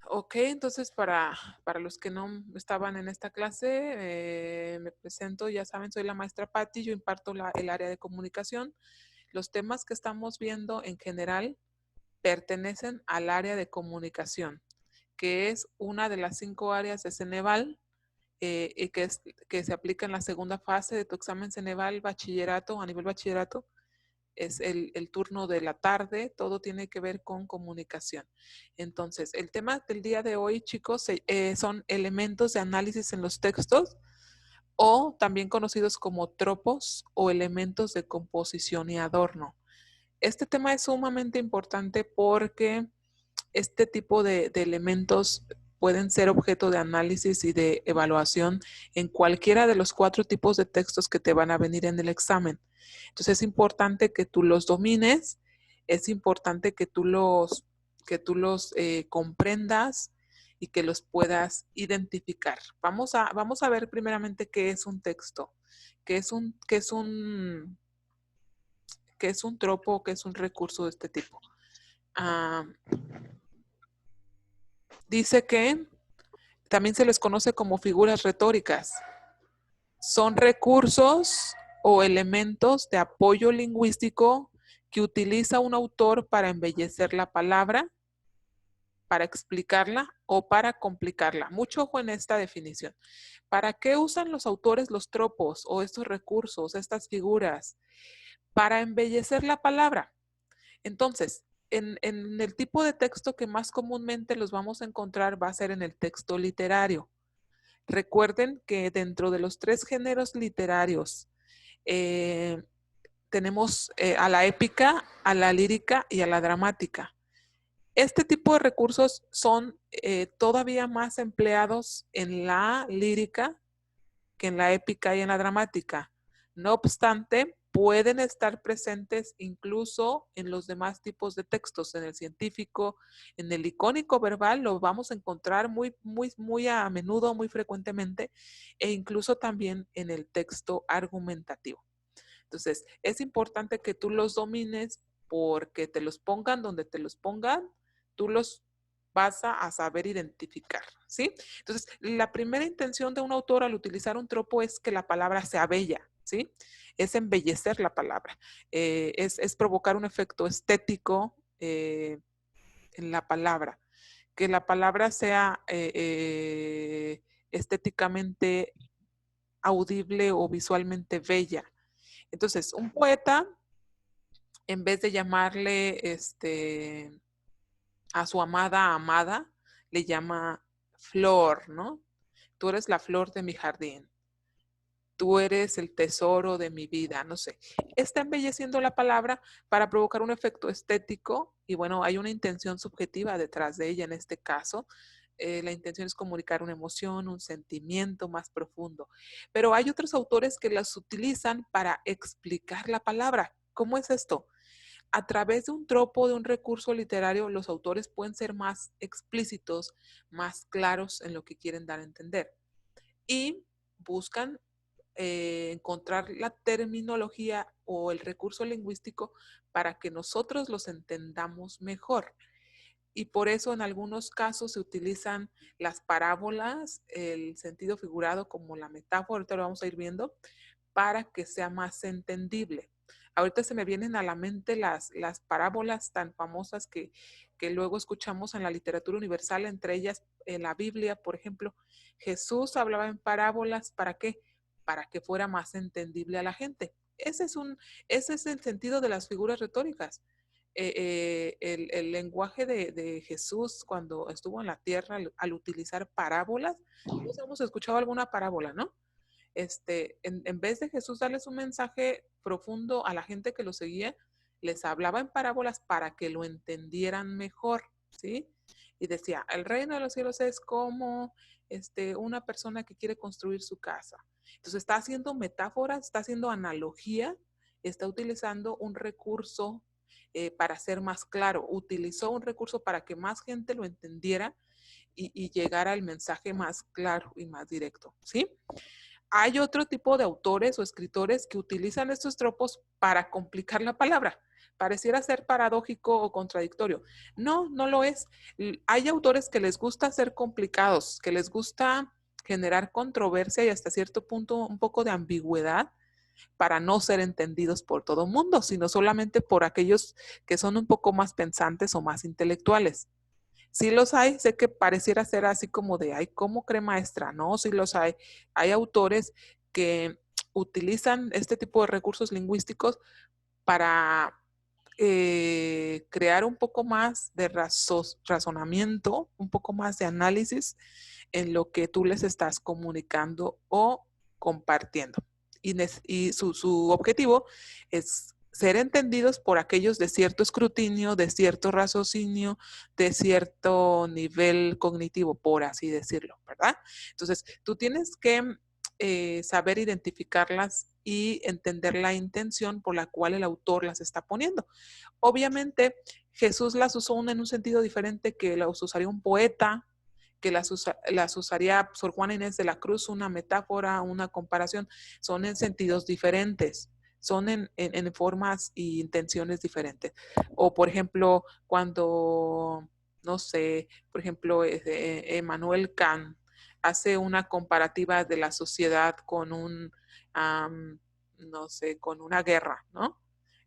Ok, entonces para los que no estaban en esta clase, me presento, ya saben, soy la maestra Patti, yo imparto el área de comunicación. Los temas que estamos viendo en general pertenecen al área de comunicación, que es una de las 5 áreas de Ceneval, y que se aplica en la segunda fase de tu examen Ceneval, bachillerato, a nivel bachillerato. Es el turno de la tarde, todo tiene que ver con comunicación. Entonces, el tema del día de hoy, chicos, son elementos de análisis en los textos o también conocidos como tropos o elementos de composición y adorno. Este tema es sumamente importante porque este tipo de elementos pueden ser objeto de análisis y de evaluación en cualquiera de los 4 tipos de textos que te van a venir en el examen. Entonces es importante que tú los domines, es importante que tú los comprendas y que los puedas identificar. Vamos a ver primeramente qué es un texto, qué es un tropo, qué es un recurso de este tipo. Ah, dice que también se les conoce como figuras retóricas. Son recursos o elementos de apoyo lingüístico que utiliza un autor para embellecer la palabra, para explicarla o para complicarla. Mucho ojo en esta definición. ¿Para qué usan los autores los tropos o estos recursos, estas figuras? Para embellecer la palabra. Entonces, en el tipo de texto que más comúnmente los vamos a encontrar va a ser en el texto literario. Recuerden que dentro de los 3 géneros literarios eh, tenemos a la épica, a la lírica y a la dramática. Este tipo de recursos son todavía más empleados en la lírica que en la épica y en la dramática. No obstante, pueden estar presentes incluso en los demás tipos de textos, en el científico, en el icónico verbal, lo vamos a encontrar muy a menudo, muy frecuentemente, e incluso también en el texto argumentativo. Entonces, es importante que tú los domines porque te los pongan donde te los pongan, tú los vas a saber identificar, ¿sí? Entonces, la primera intención de un autor al utilizar un tropo es que la palabra sea bella, ¿sí? Es embellecer la palabra, es provocar un efecto estético en la palabra, que la palabra sea estéticamente audible o visualmente bella. Entonces, un poeta, en vez de llamarle a su amada, le llama flor, ¿no? Tú eres la flor de mi jardín. Tú eres el tesoro de mi vida, no sé. Está embelleciendo la palabra para provocar un efecto estético y bueno, hay una intención subjetiva detrás de ella en este caso. La intención es comunicar una emoción, un sentimiento más profundo. Pero hay otros autores que las utilizan para explicar la palabra. ¿Cómo es esto? A través de un tropo, de un recurso literario, los autores pueden ser más explícitos, más claros en lo que quieren dar a entender. Y buscan encontrar la terminología o el recurso lingüístico para que nosotros los entendamos mejor. Y por eso en algunos casos se utilizan las parábolas, el sentido figurado como la metáfora, ahorita lo vamos a ir viendo, para que sea más entendible. Ahorita se me vienen a la mente las parábolas tan famosas que luego escuchamos en la literatura universal, entre ellas en la Biblia, por ejemplo. Jesús hablaba en parábolas, ¿para qué? Para que fuera más entendible a la gente. Ese es el sentido de las figuras retóricas. El lenguaje de Jesús cuando estuvo en la tierra al utilizar parábolas, todos hemos escuchado alguna parábola, ¿no? En vez de Jesús darles un mensaje profundo a la gente que lo seguía, les hablaba en parábolas para que lo entendieran mejor, ¿sí? Y decía, el reino de los cielos es como una persona que quiere construir su casa. Entonces está haciendo metáforas, está haciendo analogía, está utilizando un recurso para ser más claro, utilizó un recurso para que más gente lo entendiera y llegara al mensaje más claro y más directo, ¿sí? Hay otro tipo de autores o escritores que utilizan estos tropos para complicar la palabra, pareciera ser paradójico o contradictorio. No, no lo es. Hay autores que les gusta ser complicados, que les gusta generar controversia y hasta cierto punto un poco de ambigüedad para no ser entendidos por todo el mundo, sino solamente por aquellos que son un poco más pensantes o más intelectuales. Sí los hay, sé que pareciera ser así como de, ay, ¿cómo cree maestra? No, sí los hay. Hay autores que utilizan este tipo de recursos lingüísticos para crear un poco más de razonamiento, un poco más de análisis en lo que tú les estás comunicando o compartiendo. Y su objetivo es ser entendidos por aquellos de cierto escrutinio, de cierto raciocinio, de cierto nivel cognitivo, por así decirlo, ¿verdad? Entonces, tú tienes que saber identificarlas y entender la intención por la cual el autor las está poniendo. Obviamente, Jesús las usó en un sentido diferente que las usaría un poeta, que las usaría Sor Juana Inés de la Cruz, una metáfora, una comparación, son en sentidos diferentes, son en formas e intenciones diferentes. O, por ejemplo, cuando, no sé, por ejemplo, Emmanuel Kant hace una comparativa de la sociedad con no sé, con una guerra, ¿no?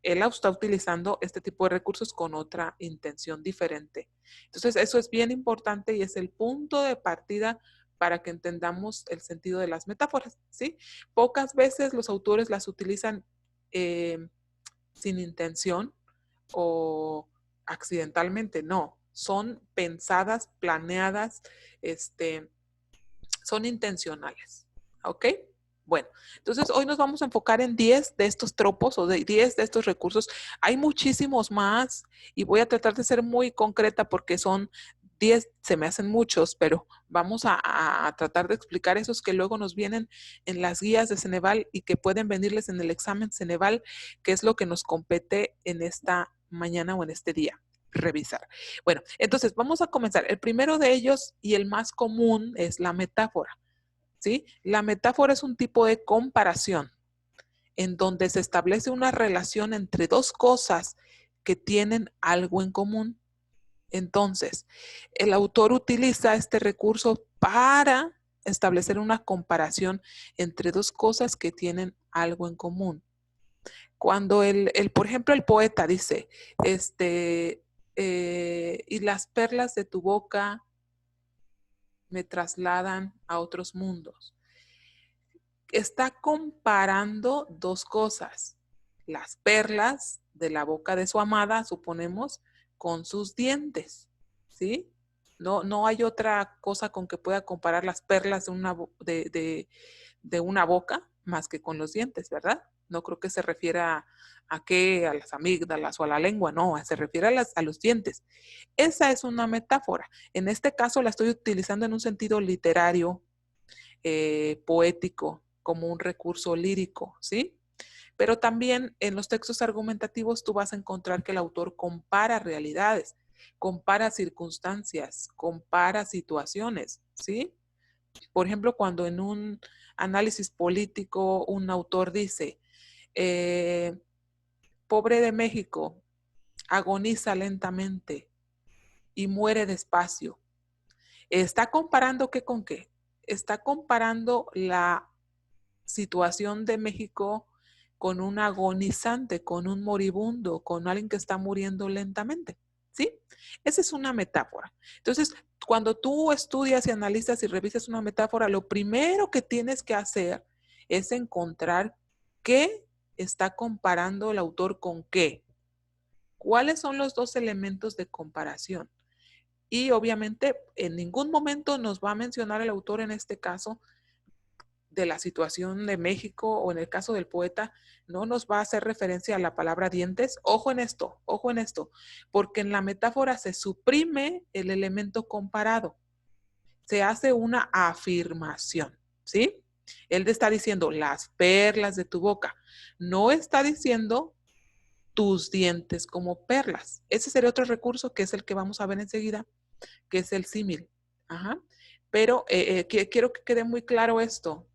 Él está utilizando este tipo de recursos con otra intención diferente. Entonces, eso es bien importante y es el punto de partida para que entendamos el sentido de las metáforas, ¿sí? Pocas veces los autores las utilizan sin intención o accidentalmente, no. Son pensadas, planeadas, son intencionales, ¿ok? Bueno, entonces hoy nos vamos a enfocar en 10 de estos tropos o de 10 de estos recursos. Hay muchísimos más y voy a tratar de ser muy concreta porque son 10, se me hacen muchos, pero vamos a tratar de explicar esos que luego nos vienen en las guías de Ceneval y que pueden venirles en el examen Ceneval, que es lo que nos compete en esta mañana o en este día revisar. Bueno, entonces vamos a comenzar. El primero de ellos y el más común es la metáfora, ¿sí? La metáfora es un tipo de comparación en donde se establece una relación entre dos cosas que tienen algo en común. Entonces, el autor utiliza este recurso para establecer una comparación entre dos cosas que tienen algo en común. Cuando por ejemplo, el poeta dice, y las perlas de tu boca me trasladan a otros mundos. Está comparando dos cosas, las perlas de la boca de su amada, suponemos, con sus dientes, ¿sí? No hay otra cosa con que pueda comparar las perlas de una boca más que con los dientes, ¿verdad? No creo que se refiera a qué, a las amígdalas o a la lengua, no, se refiere a los dientes. Esa es una metáfora. En este caso la estoy utilizando en un sentido literario, poético, como un recurso lírico, ¿sí? Pero también en los textos argumentativos tú vas a encontrar que el autor compara realidades, compara circunstancias, compara situaciones, ¿sí? Por ejemplo, cuando en un análisis político un autor dice, eh, pobre de México, agoniza lentamente y muere despacio. ¿Está comparando qué con qué? Está comparando la situación de México con un agonizante, con un moribundo, con alguien que está muriendo lentamente, ¿sí? Esa es una metáfora. Entonces, cuando tú estudias y analizas y revisas una metáfora, lo primero que tienes que hacer es encontrar qué está comparando el autor con qué. ¿Cuáles son los dos elementos de comparación? Y obviamente en ningún momento nos va a mencionar el autor en este caso de la situación de México o en el caso del poeta, no nos va a hacer referencia a la palabra dientes. Ojo en esto, porque en la metáfora se suprime el elemento comparado, se hace una afirmación, ¿sí? Él te está diciendo las perlas de tu boca, no está diciendo tus dientes como perlas. Ese sería otro recurso que es el que vamos a ver enseguida, que es el símil. Ajá. Pero quiero que quede muy claro esto.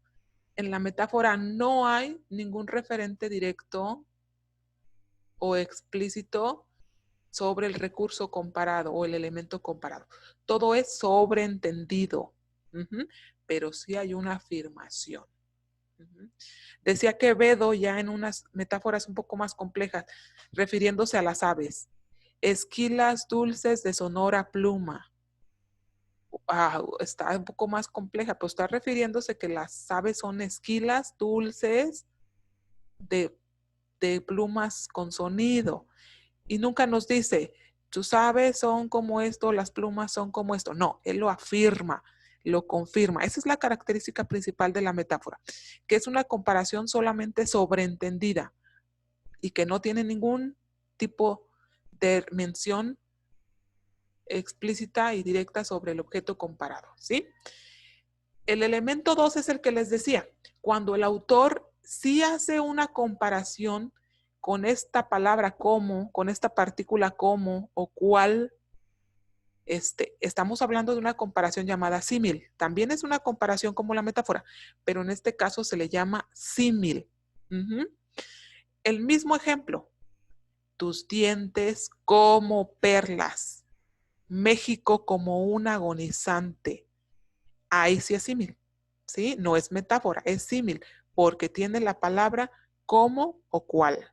En la metáfora no hay ningún referente directo o explícito sobre el recurso comparado o el elemento comparado. Todo es sobreentendido, pero sí hay una afirmación. Decía Quevedo ya en unas metáforas un poco más complejas, refiriéndose a las aves. Esquilas dulces de sonora pluma. Está un poco más compleja, pero está refiriéndose que las aves son esquilas dulces de, de plumas con sonido. Y nunca nos dice, tus aves son como esto, las plumas son como esto. No, él lo afirma, lo confirma. Esa es la característica principal de la metáfora, que es una comparación solamente sobreentendida y que no tiene ningún tipo de mención explícita y directa sobre el objeto comparado, ¿sí? El elemento 2 es el que les decía, cuando el autor sí hace una comparación con esta palabra como, con esta partícula como o cual, estamos hablando de una comparación llamada símil. También es una comparación como la metáfora, pero en este caso se le llama símil. El mismo ejemplo, tus dientes como perlas, México como un agonizante. Ahí sí es símil, ¿sí? No es metáfora, es símil, porque tiene la palabra como o cual.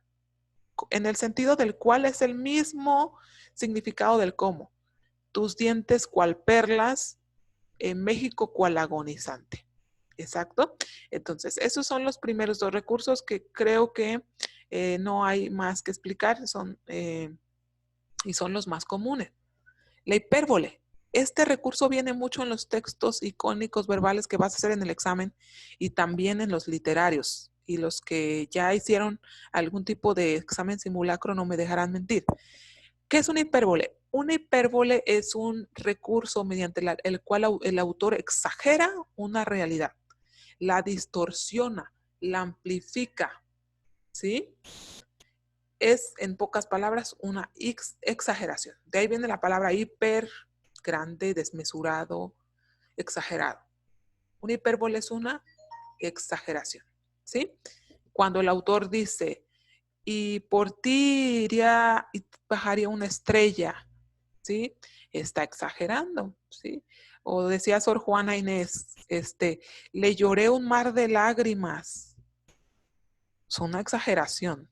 En el sentido del cual es el mismo significado del como. Tus dientes cual perlas, en México cual agonizante. Exacto. Entonces, esos son los primeros dos recursos que creo que no hay más que explicar y son los más comunes. La hipérbole. Este recurso viene mucho en los textos icónicos verbales que vas a hacer en el examen y también en los literarios. Y los que ya hicieron algún tipo de examen simulacro no me dejarán mentir. ¿Qué es una hipérbole? Una hipérbole es un recurso mediante el cual el autor exagera una realidad, la distorsiona, la amplifica, ¿sí? Es, en pocas palabras, una exageración. De ahí viene la palabra hiper, grande, desmesurado, exagerado. Una hipérbole es una exageración, ¿sí? Cuando el autor dice, y por ti iría y bajaría una estrella, ¿sí? Está exagerando, ¿sí? O decía Sor Juana Inés, le lloré un mar de lágrimas. Es una exageración.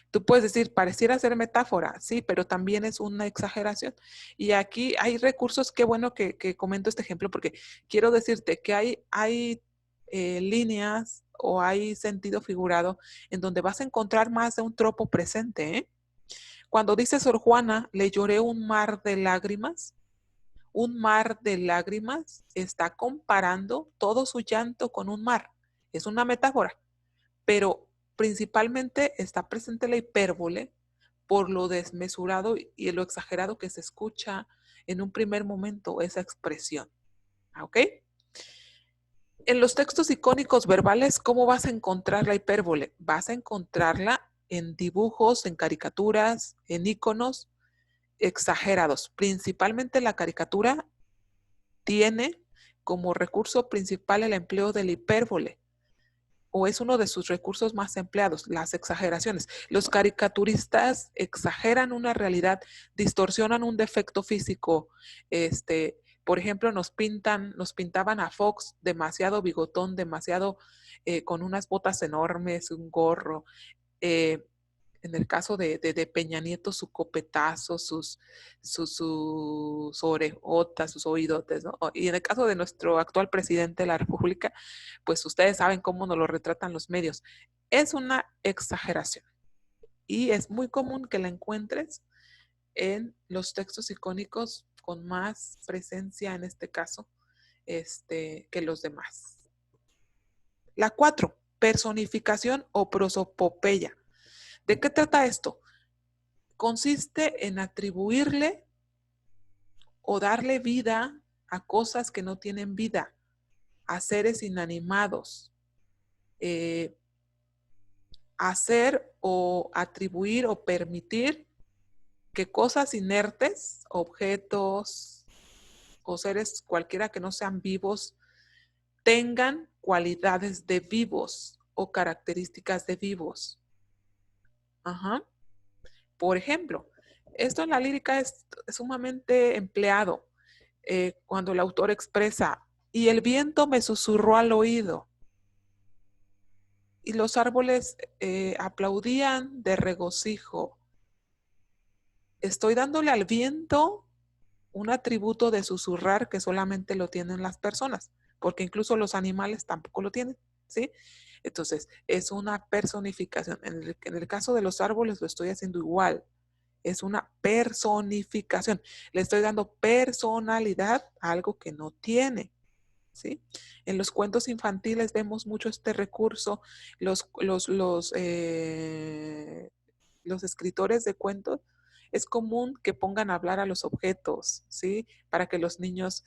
Tú puedes decir, pareciera ser metáfora, sí, pero también es una exageración. Y aquí hay recursos, qué bueno que comento este ejemplo, porque quiero decirte que hay líneas o hay sentido figurado en donde vas a encontrar más de un tropo presente, ¿eh? Cuando dice Sor Juana, le lloré un mar de lágrimas está comparando todo su llanto con un mar. Es una metáfora, pero principalmente está presente la hipérbole por lo desmesurado y lo exagerado que se escucha en un primer momento esa expresión. ¿Ok? En los textos icónicos verbales, ¿cómo vas a encontrar la hipérbole? Vas a encontrarla en dibujos, en caricaturas, en iconos exagerados. Principalmente la caricatura tiene como recurso principal el empleo de la hipérbole, o es uno de sus recursos más empleados, las exageraciones. Los caricaturistas exageran una realidad, distorsionan un defecto físico. Por ejemplo, nos pintaban a Fox demasiado bigotón, demasiado con unas botas enormes, un gorro. eh, en el caso de Peña Nieto, su copetazo, sus orejotas, sus oídotes, ¿no? Y en el caso de nuestro actual presidente de la República, pues ustedes saben cómo nos lo retratan los medios. Es una exageración y es muy común que la encuentres en los textos icónicos con más presencia en este caso que los demás. La 4, personificación o prosopopeya. ¿De qué trata esto? Consiste en atribuirle o darle vida a cosas que no tienen vida, a seres inanimados, hacer o atribuir o permitir que cosas inertes, objetos o seres cualquiera que no sean vivos, tengan cualidades de vivos o características de vivos. Ajá. Por ejemplo, esto en la lírica es sumamente empleado cuando el autor expresa, y el viento me susurró al oído, y los árboles aplaudían de regocijo. Estoy dándole al viento un atributo de susurrar que solamente lo tienen las personas, porque incluso los animales tampoco lo tienen, ¿sí? Entonces, es una personificación. En el caso de los árboles lo estoy haciendo igual. Es una personificación. Le estoy dando personalidad a algo que no tiene, ¿sí? En los cuentos infantiles vemos mucho este recurso. Los escritores de cuentos es común que pongan a hablar a los objetos, ¿sí? Para que los niños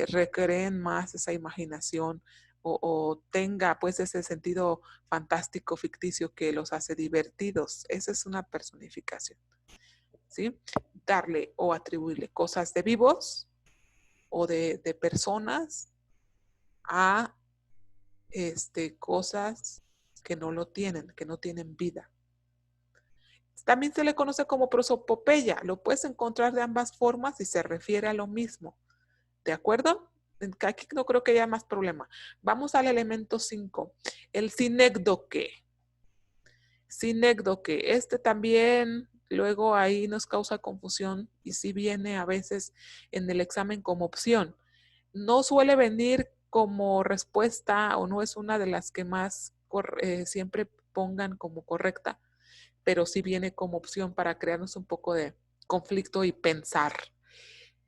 recreen más esa imaginación o tenga pues ese sentido fantástico, ficticio que los hace divertidos. Esa es una personificación, ¿sí? Darle o atribuirle cosas de vivos o de personas a cosas que no lo tienen, que no tienen vida. También se le conoce como prosopopeya. Lo puedes encontrar de ambas formas y se refiere a lo mismo. ¿De acuerdo? Aquí no creo que haya más problema. Vamos al elemento 5, el sinécdoque. Sinécdoque, este también luego ahí nos causa confusión y sí viene a veces en el examen como opción. No suele venir como respuesta o no es una de las que más siempre pongan como correcta, pero sí viene como opción para crearnos un poco de conflicto y pensar.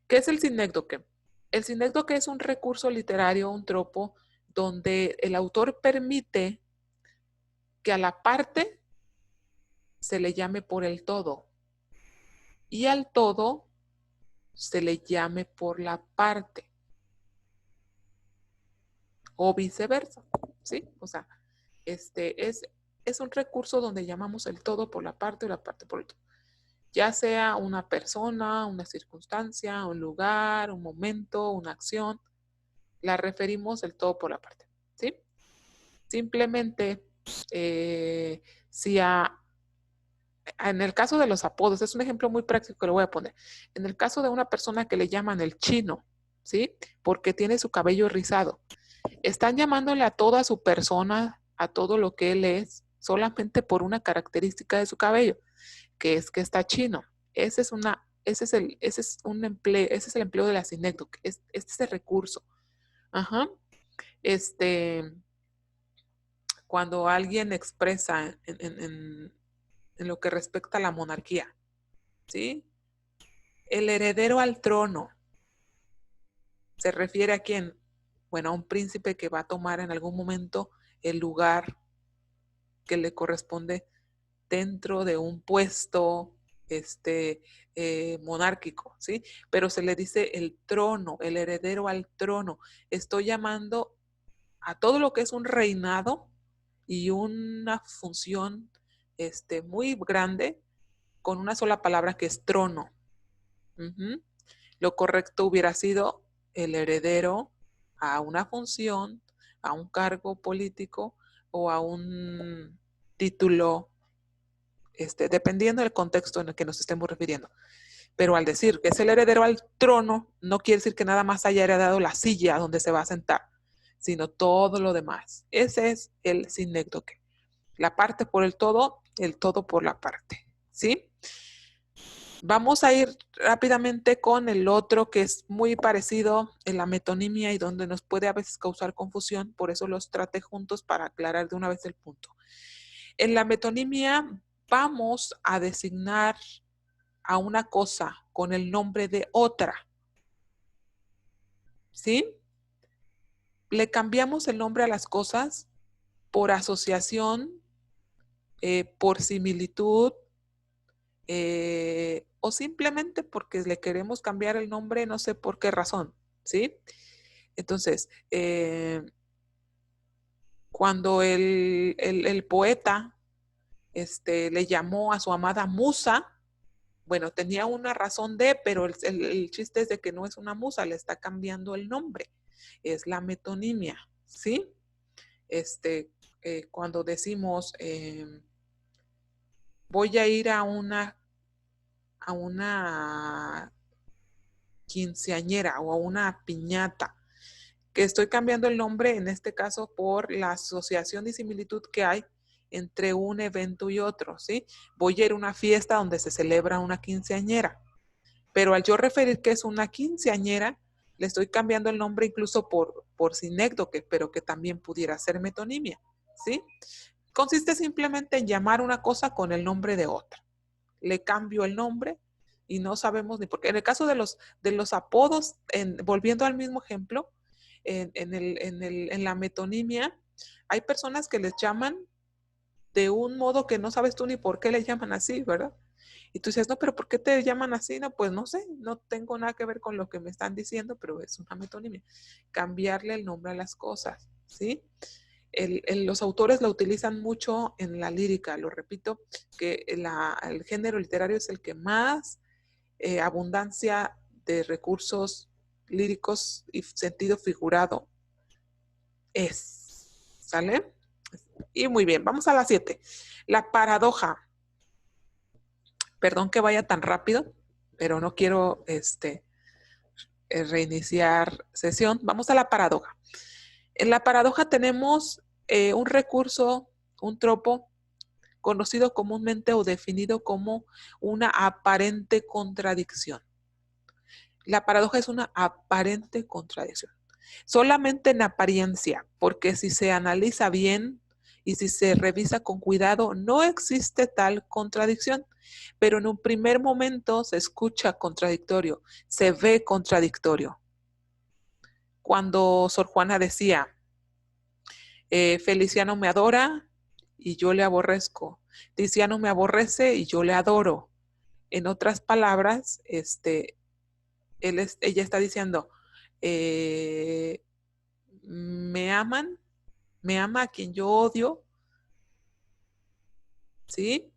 ¿Qué es el sinécdoque? El sinécdoque es un recurso literario, un tropo, donde el autor permite que a la parte se le llame por el todo y al todo se le llame por la parte o viceversa, ¿sí? O sea, es un recurso donde llamamos el todo por la parte y la parte por el todo. Ya sea una persona, una circunstancia, un lugar, un momento, una acción, la referimos el todo por la parte, ¿sí? Simplemente, si en el caso de los apodos, es un ejemplo muy práctico que le voy a poner. En el caso de una persona que le llaman el chino, ¿sí? Porque tiene su cabello rizado. Están llamándole a toda su persona, a todo lo que él es, solamente por una característica de su cabello, que es que está chino. Ese es el empleo de la sinécdoque, este es el recurso. Ajá. Este, cuando alguien expresa en lo que respecta a la monarquía, ¿sí? El heredero al trono se refiere a quién? Bueno, a un príncipe que va a tomar en algún momento el lugar que le corresponde dentro de un puesto monárquico, ¿sí? Pero se le dice el trono, el heredero al trono. Estoy llamando a todo lo que es un reinado y una función muy grande con una sola palabra que es trono. Ujú. Lo correcto hubiera sido el heredero a una función, a un cargo político o a un título, dependiendo del contexto en el que nos estemos refiriendo. Pero al decir que es el heredero al trono, no quiere decir que nada más haya heredado la silla donde se va a sentar, sino todo lo demás. Ese es el sinécdoque. La parte por el todo por la parte. ¿Sí? Vamos a ir rápidamente con el otro que es muy parecido en la metonimia y donde nos puede a veces causar confusión, por eso los traté juntos para aclarar de una vez el punto. En la metonimia vamos a designar a una cosa con el nombre de otra, ¿sí? Le cambiamos el nombre a las cosas por asociación, por similitud, o simplemente porque le queremos cambiar el nombre, no sé por qué razón, ¿sí? Entonces, cuando el poeta le llamó a su amada musa, bueno, tenía una razón de, pero el chiste es de que no es una musa, le está cambiando el nombre, es la metonimia, ¿sí? Cuando decimos, voy a ir a una a una quinceañera o a una piñata, que estoy cambiando el nombre en este caso por la asociación y similitud que hay entre un evento y otro, ¿sí? Voy a ir a una fiesta donde se celebra una quinceañera, pero al yo referir que es una quinceañera, le estoy cambiando el nombre incluso por sinécdoque, pero que también pudiera ser metonimia, ¿sí? Consiste simplemente en llamar una cosa con el nombre de otra. Le cambio el nombre y no sabemos ni por qué. En el caso de los apodos, volviendo al mismo ejemplo, en la metonimia, hay personas que les llaman de un modo que no sabes tú ni por qué le llaman así, ¿verdad? Y tú dices, no, pero ¿por qué te llaman así? No, pues no sé, no tengo nada que ver con lo que me están diciendo, pero es una metonimia. Cambiarle el nombre a las cosas, ¿sí? Los autores la utilizan mucho en la lírica, lo repito, que el género literario es el que más abundancia de recursos líricos y sentido figurado es. ¿Sale? Y muy bien, vamos a la 7. La paradoja. Perdón que vaya tan rápido, pero no quiero reiniciar sesión. Vamos a la paradoja. En la paradoja tenemos un recurso, un tropo, conocido comúnmente o definido como una aparente contradicción. La paradoja es una aparente contradicción. Solamente en apariencia, porque si se analiza bien y si se revisa con cuidado, no existe tal contradicción, pero en un primer momento se escucha contradictorio, se ve contradictorio. Cuando Sor Juana decía, Feliciano me adora y yo le aborrezco, Tiziano me aborrece y yo le adoro. En otras palabras, ella está diciendo, eh, me aman, me ama a quien yo odio, ¿sí?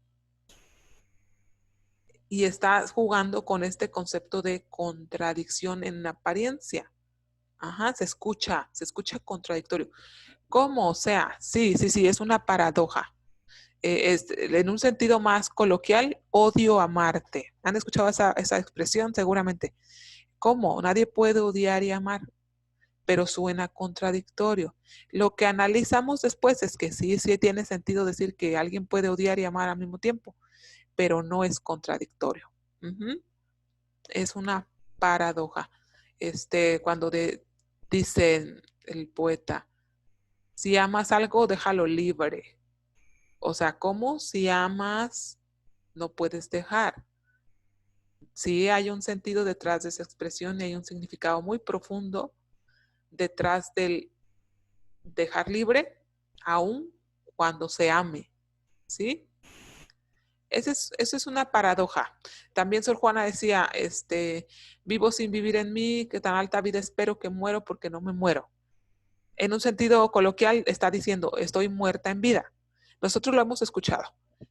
Y está jugando con este concepto de contradicción en apariencia. Ajá, se escucha contradictorio. ¿Cómo? O sea, sí, sí, sí, es una paradoja. En un sentido más coloquial, odio amarte. ¿Han escuchado esa expresión? Seguramente. ¿Cómo? Nadie puede odiar y amar, pero suena contradictorio. Lo que analizamos después es que sí, sí tiene sentido decir que alguien puede odiar y amar al mismo tiempo, pero no es contradictorio. Ujú. Es una paradoja. Cuando dice el poeta, si amas algo, déjalo libre. O sea, ¿cómo? Si amas, no puedes dejar. Sí hay un sentido detrás de esa expresión y hay un significado muy profundo detrás del dejar libre, aun cuando se ame, ¿sí? Esa es una paradoja. También Sor Juana decía, vivo sin vivir en mí, que tan alta vida espero que muero porque no me muero. En un sentido coloquial está diciendo, estoy muerta en vida. Nosotros lo hemos escuchado.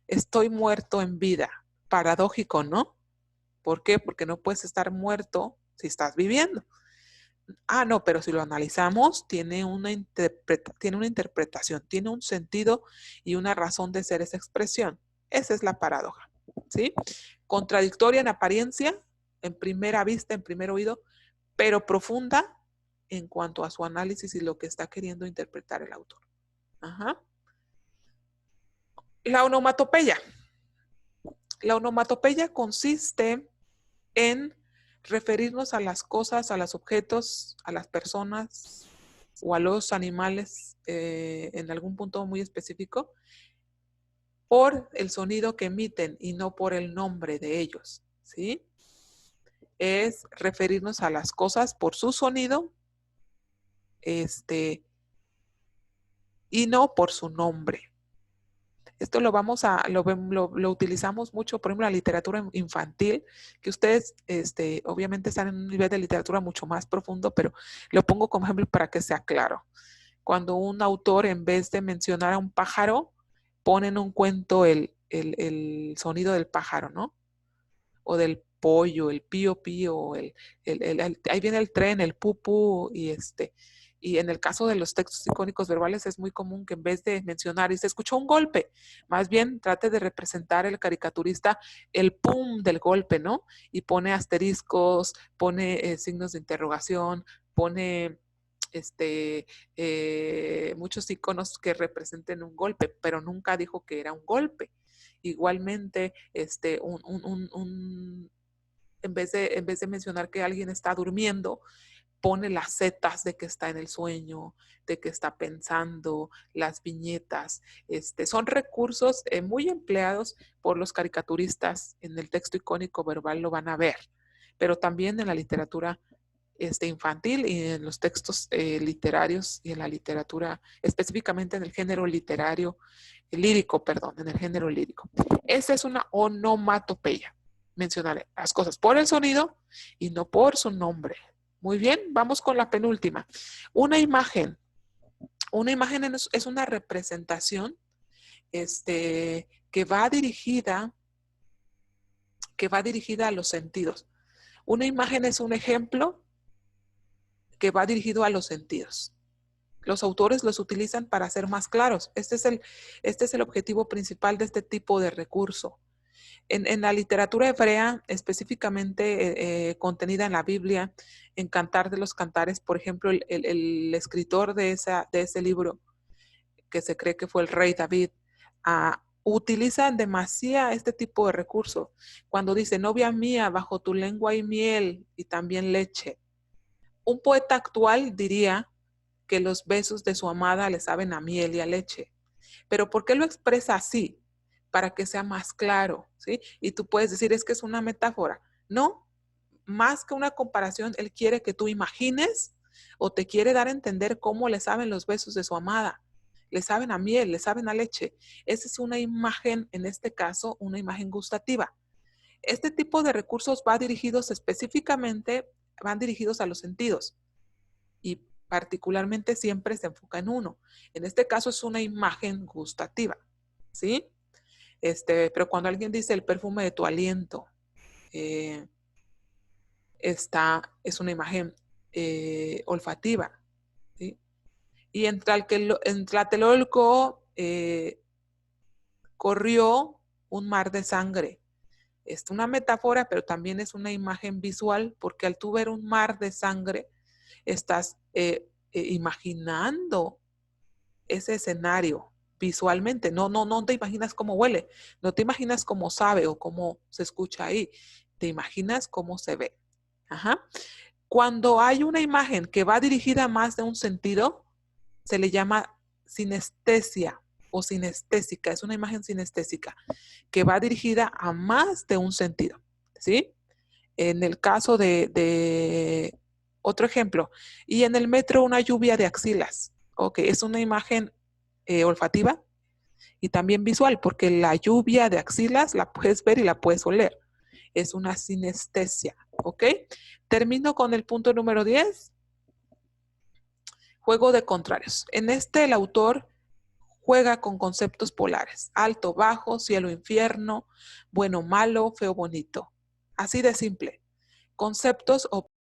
Estoy muerto en vida. Paradójico, ¿no? ¿Por qué? Porque no puedes estar muerto si estás viviendo. Ah, no, pero si lo analizamos, tiene una interpretación, tiene un sentido y una razón de ser esa expresión. Esa es la paradoja, ¿sí? Contradictoria en apariencia, en primera vista, en primer oído, pero profunda en cuanto a su análisis y lo que está queriendo interpretar el autor. Ajá. La onomatopeya. La onomatopeya consiste en referirnos a las cosas, a los objetos, a las personas o a los animales en algún punto muy específico por el sonido que emiten y no por el nombre de ellos, ¿sí? Es referirnos a las cosas por su sonido, y no por su nombre. Esto lo utilizamos mucho, por ejemplo, en la literatura infantil, que ustedes, obviamente están en un nivel de literatura mucho más profundo, pero lo pongo como ejemplo para que sea claro. Cuando un autor, en vez de mencionar a un pájaro, pone en un cuento el sonido del pájaro, ¿no? O del pollo, el pío pío, ahí viene el tren, el pupú, y Y en el caso de los textos icónicos verbales es muy común que en vez de mencionar y se escuchó un golpe, más bien trate de representar el caricaturista el pum del golpe, ¿no? Y pone asteriscos, pone signos de interrogación, pone muchos iconos que representen un golpe, pero nunca dijo que era un golpe. Igualmente, en vez de mencionar que alguien está durmiendo, pone las setas de que está en el sueño, de que está pensando, las viñetas. Son recursos muy empleados por los caricaturistas en el texto icónico verbal, lo van a ver, pero también en la literatura infantil y en los textos literarios y en la literatura, específicamente en el género literario, lírico, perdón, en el género lírico. Esa es una onomatopeya. Mencionar las cosas por el sonido y no por su nombre. Muy bien, vamos con la penúltima. Una imagen. Una imagen es una representación que va dirigida a los sentidos. Una imagen es un ejemplo que va dirigido a los sentidos. Los autores los utilizan para ser más claros. Este es el objetivo principal de este tipo de recurso. En la literatura hebrea, específicamente contenida en la Biblia, en Cantar de los Cantares, por ejemplo, el escritor de ese libro, que se cree que fue el rey David, utiliza demasiado este tipo de recurso. Cuando dice, novia mía, bajo tu lengua hay miel y también leche. Un poeta actual diría que los besos de su amada le saben a miel y a leche. Pero ¿por qué lo expresa así? Para que sea más claro, ¿sí? Y tú puedes decir, es que es una metáfora. No, más que una comparación, él quiere que tú imagines o te quiere dar a entender cómo le saben los besos de su amada. Le saben a miel, le saben a leche. Esa es una imagen, en este caso, una imagen gustativa. Este tipo de recursos van dirigidos a los sentidos y particularmente siempre se enfoca en uno. En este caso es una imagen gustativa, ¿sí? Pero cuando alguien dice el perfume de tu aliento, es una imagen olfativa, ¿sí? Y en Tlatelolco corrió un mar de sangre. Es una metáfora, pero también es una imagen visual, porque al tú ver un mar de sangre, estás imaginando ese escenario visualmente. No te imaginas cómo huele, no te imaginas cómo sabe o cómo se escucha ahí, te imaginas cómo se ve. Ajá. Cuando hay una imagen que va dirigida a más de un sentido, se le llama sinestesia o sinestésica. Es una imagen sinestésica que va dirigida a más de un sentido, ¿sí? En el caso de otro ejemplo, y en el metro una lluvia de axilas. Ok, es una imagen olfativa y también visual, porque la lluvia de axilas la puedes ver y la puedes oler. Es una sinestesia, ¿ok? Termino con el punto número 10. Juego de contrarios. En el autor juega con conceptos polares. Alto, bajo, cielo, infierno, bueno, malo, feo, bonito. Así de simple. Conceptos o